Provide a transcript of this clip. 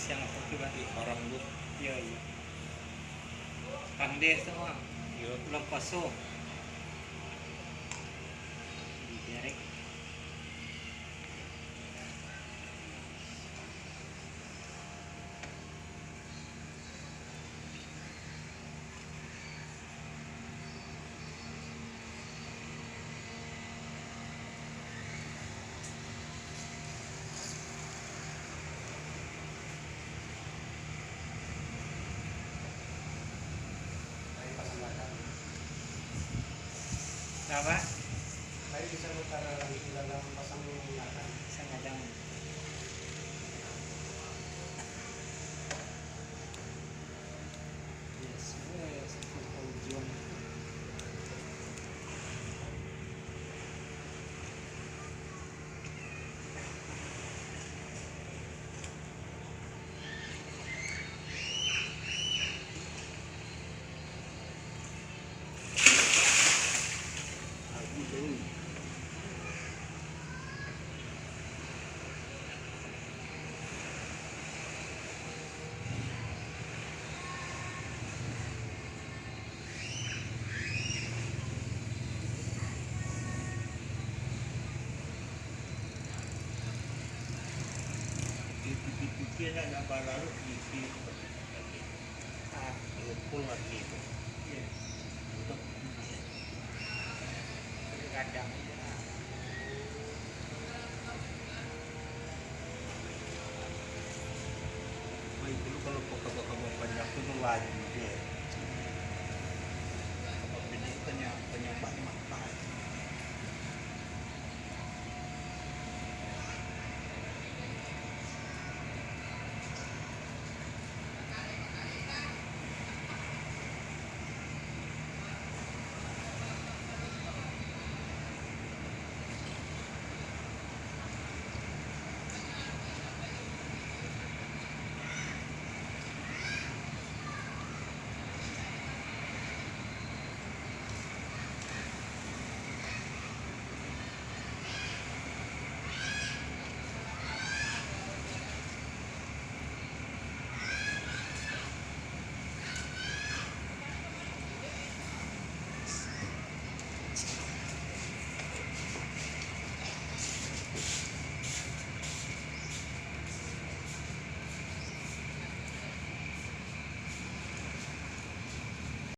siang apa tuh kan? Orang lu. Iya iya. Pandai semua. Iya. Belum kosong. Direct. Apa? Baik bisa utara di dalam pasang minyakan. Sengaja. Yes, yes, tujuan. Dipikir ada baru isi full lagi itu. Iya. Untuk Kadang. itu kalau kabar banyak itu wajib ya. Apa ini penyambat